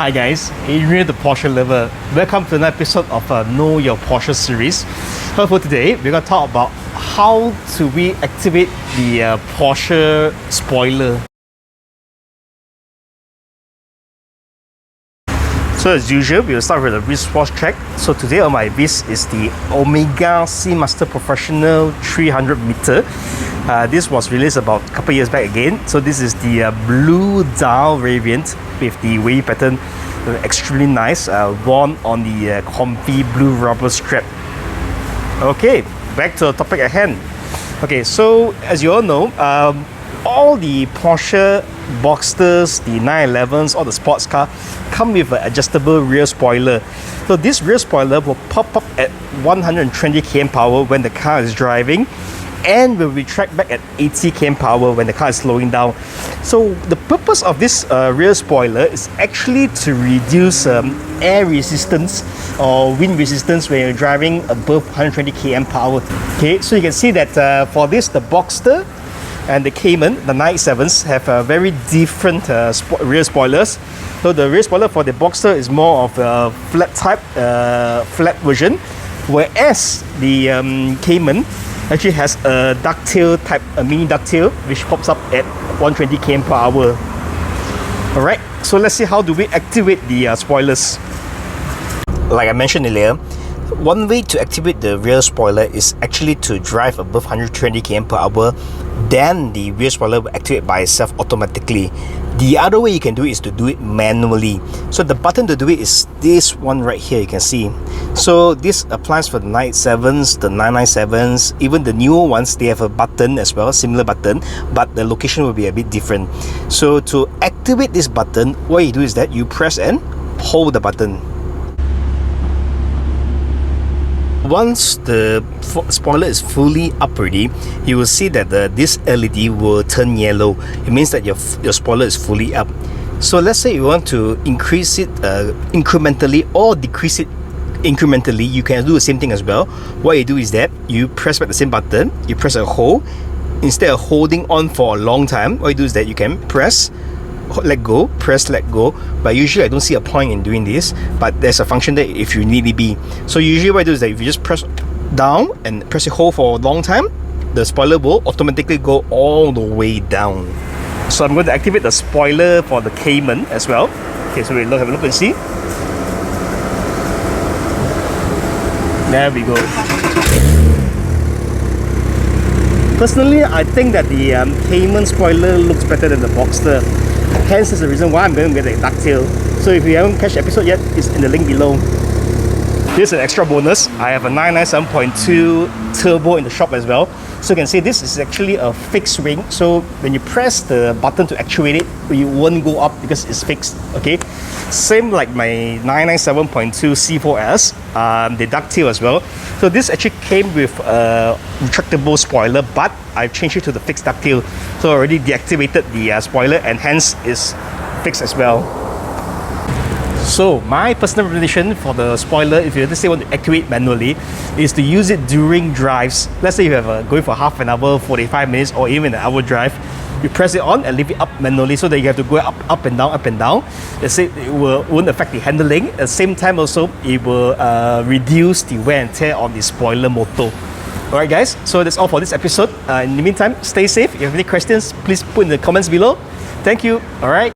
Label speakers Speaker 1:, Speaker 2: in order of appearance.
Speaker 1: Hi guys, Adrian the Porsche lover. Welcome to another episode of Know Your Porsche series. So for today, we're going to talk about how to we activate the Porsche spoiler. So as usual, we'll start with the wristwatch check. So today on my wrist is the Omega Seamaster Professional 300 meter. This was released about a couple years back again. So this is the blue dial variant with the wavy pattern, extremely nice, worn on the comfy blue rubber strap. Okay, back to the topic at hand. Okay, so as you all know, all the Porsche Boxsters, the 911s, all the sports car come with an adjustable rear spoiler. So this rear spoiler will pop up at 120 km power when the car is driving, and will retract back at 80 km power when the car is slowing down. So the purpose of this rear spoiler is actually to reduce air resistance or wind resistance when you're driving above 120 km power. Okay, so you can see that for this, the Boxster and the Cayman, the 987s, have very different rear spoilers. So the rear spoiler for the Boxster is more of a flat type, flat version, whereas the Cayman actually has a ducktail type, a mini ducktail, which pops up at 120 km per hour. Alright, so let's see how do we activate the spoilers. Like I mentioned earlier, one way to activate the rear spoiler is actually to drive above 120 km per hour. Then the rear spoiler will activate by itself automatically. The other way you can do it is to do it manually. So the button to do it is this one right here, you can see. So this applies for the 987s, the 997s, even the newer ones, they have a button as well, similar button, but the location will be a bit different. So to activate this button, what you do is that you press and hold the button. Once the spoiler is fully up already, you will see that this LED will turn yellow. It means that your spoiler is fully up. So let's say you want to increase it incrementally or decrease it incrementally, you can do the same thing as well. What you do is that you press back the same button, you press and hold. Instead of holding on for a long time, what you do is that you can press, let go, press, let go. But usually I don't see a point in doing this, but there's a function there if you need it be. So usually what I do is that if you just press down and press it hold for a long time, the spoiler will automatically go all the way down. So I'm going to activate the spoiler for the Cayman as well. Okay, so we'll have a look and see. There we go. Personally, I think that the Cayman spoiler looks better than the Boxster. Hence is the reason why I'm going to get the ducktail. So if you haven't catched the episode yet, it's in the link below. This is an extra bonus. I have a 997.2 turbo in the shop as well. So you can see this is actually a fixed ring. So when you press the button to actuate it, you won't go up because it's fixed. Okay. Same like my 997.2 C4S, the ducktail as well. So this actually came with a retractable spoiler, but I've changed it to the fixed ducktail. So I already deactivated the spoiler and hence is fixed as well. So my personal recommendation for the spoiler, if you let's say want to activate manually, is to use it during drives. Let's say you have going for half an hour, 45 minutes, or even an hour drive. You press it on and leave it up manually so that you have to go up and down, up and down. Let's say it won't affect the handling. At the same time also, it will reduce the wear and tear on the spoiler motor. Alright guys, so that's all for this episode. In the meantime, stay safe. If you have any questions, please put in the comments below. Thank you. Alright.